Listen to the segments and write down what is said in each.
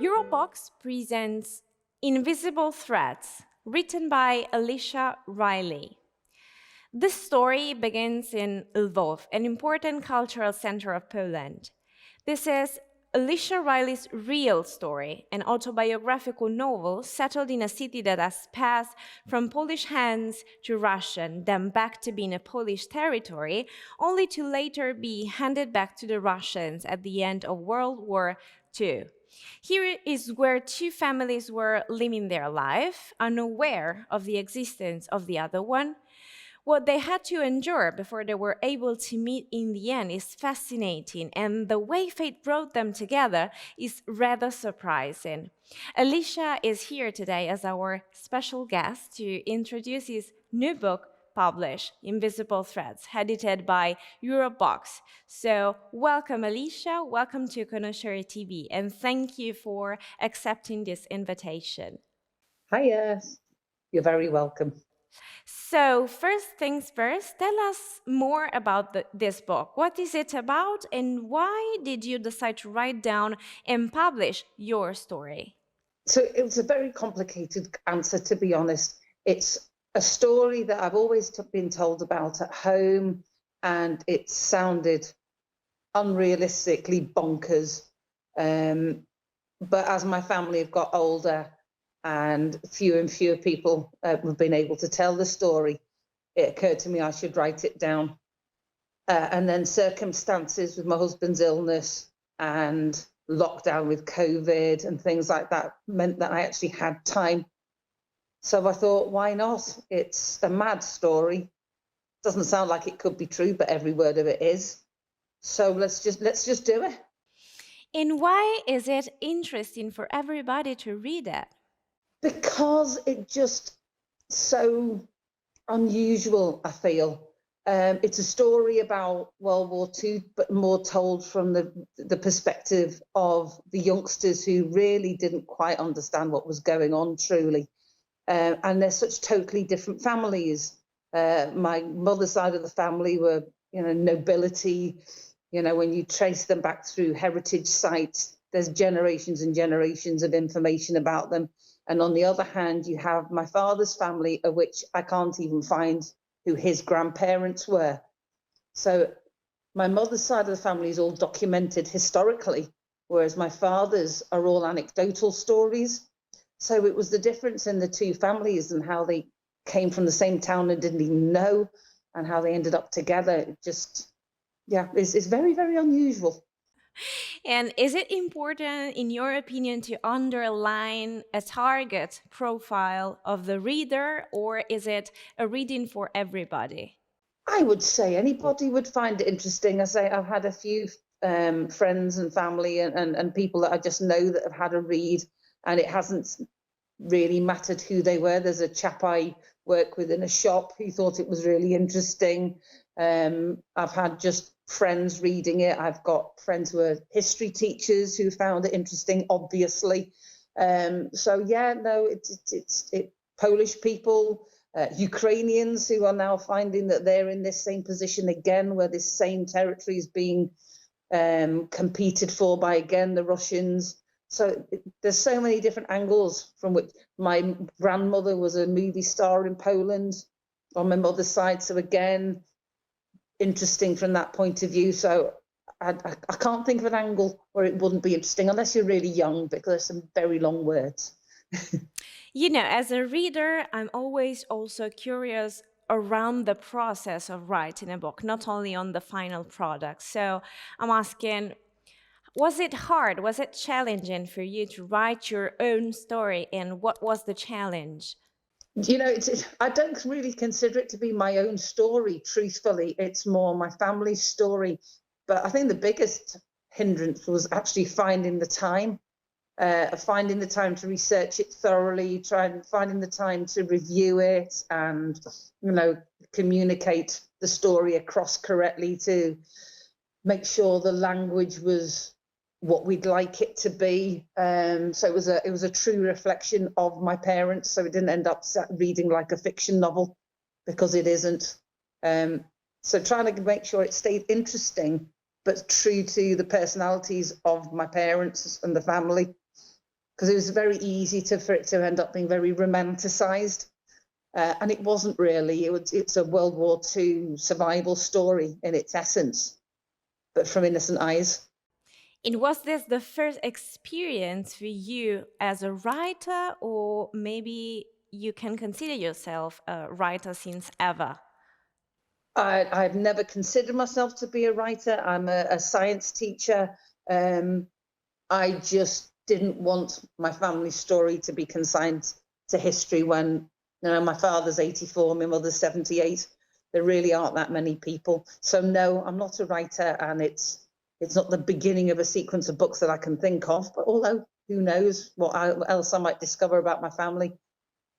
Eurobox presents Invisible Threads, written by Alicia Reilly. This story begins in Lwów, an important cultural center of Poland. This is Alicia Reilly's real story, an autobiographical novel settled in a city that has passed from Polish hands to Russian, then back to being a Polish territory, only to later be handed back to the Russians at the end of World War II. Here is where two families were living their life, unaware of the existence of the other one. What they had to endure before they were able to meet in the end is fascinating, and the way fate brought them together is rather surprising. Alicia is here today as our special guest to introduce his new book, published, Invisible Threads, edited by Eurobox. So welcome, Alicia. Welcome to Connoisseur TV, and thank you for accepting this invitation. Hiya, you're very welcome. So first things first, tell us more about this book. What is it about, and why did you decide to write down and publish your story? So it was a very complicated answer, to be honest. It's a story that I've always been told about at home, and it sounded unrealistically bonkers. But as my family have got older and fewer people have been able to tell the story, it occurred to me I should write it down. And then circumstances with my husband's illness and lockdown with COVID and things like that meant that I actually had time. So I thought, why not? It's a mad story. Doesn't sound like it could be true, but every word of it is. So let's just do it. And why is it interesting for everybody to read it? Because it's just so unusual, I feel. It's a story about World War II, but more told from the perspective of the youngsters who really didn't quite understand what was going on, truly. And they're such totally different families. My mother's side of the family were, nobility. When you trace them back through heritage sites, there's generations and generations of information about them. And on the other hand, you have my father's family, of which I can't even find who his grandparents were. So my mother's side of the family is all documented historically, whereas my father's are all anecdotal stories. So it was the difference in the two families and how they came from the same town and didn't even know, and how they ended up together. It just, it's very, very unusual. And is it important, in your opinion, to underline a target profile of the reader, or is it a reading for everybody? I would say anybody would find it interesting. I've had a few friends and family and people that I just know that have had a read, and it hasn't really mattered who they were. There's a chap I work with in a shop who thought it was really interesting. I've had just friends reading it. I've got friends who are history teachers who found it interesting, obviously. It's Polish people, Ukrainians who are now finding that they're in this same position again, where this same territory is being competed for by, again, the Russians. So there's so many different angles from which my grandmother was a movie star in Poland on my mother's side. So again, interesting from that point of view. So I can't think of an angle where it wouldn't be interesting, unless you're really young, because there's some very long words. As a reader, I'm always also curious around the process of writing a book, not only on the final product. So I'm asking, was it hard? Was it challenging for you to write your own story? And what was the challenge? I don't really consider it to be my own story, truthfully. It's more my family's story. But I think the biggest hindrance was actually finding the time to research it thoroughly, finding the time to review it and, communicate the story across correctly, to make sure the language was what we'd like it to be. So it was a true reflection of my parents. So it didn't end up reading like a fiction novel, because it isn't. So trying to make sure it stayed interesting, but true to the personalities of my parents and the family. because it was very easy for it to end up being very romanticized. And it wasn't really. It's a World War II survival story in its essence, but from innocent eyes. And was this the first experience for you as a writer, or maybe you can consider yourself a writer since ever? I've never considered myself to be a writer. I'm a science teacher. I just didn't want my family story to be consigned to history when, my father's 84, my mother's 78. There really aren't that many people. So no, I'm not a writer, and it's not the beginning of a sequence of books that I can think of. But although who knows what else I might discover about my family,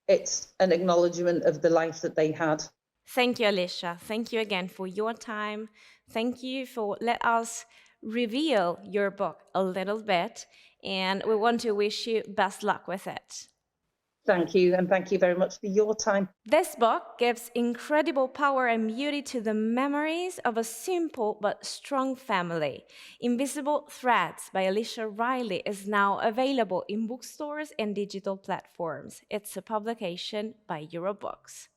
it's an acknowledgement of the life that they had. Thank you, Alicia. Thank you again for your time. Thank you for let us reveal your book a little bit, and we want to wish you best luck with it. Thank you, and thank you very much for your time. This book gives incredible power and beauty to the memories of a simple but strong family. Invisible Threads by Alicia Reilly is now available in bookstores and digital platforms. It's a publication by Eurobooks.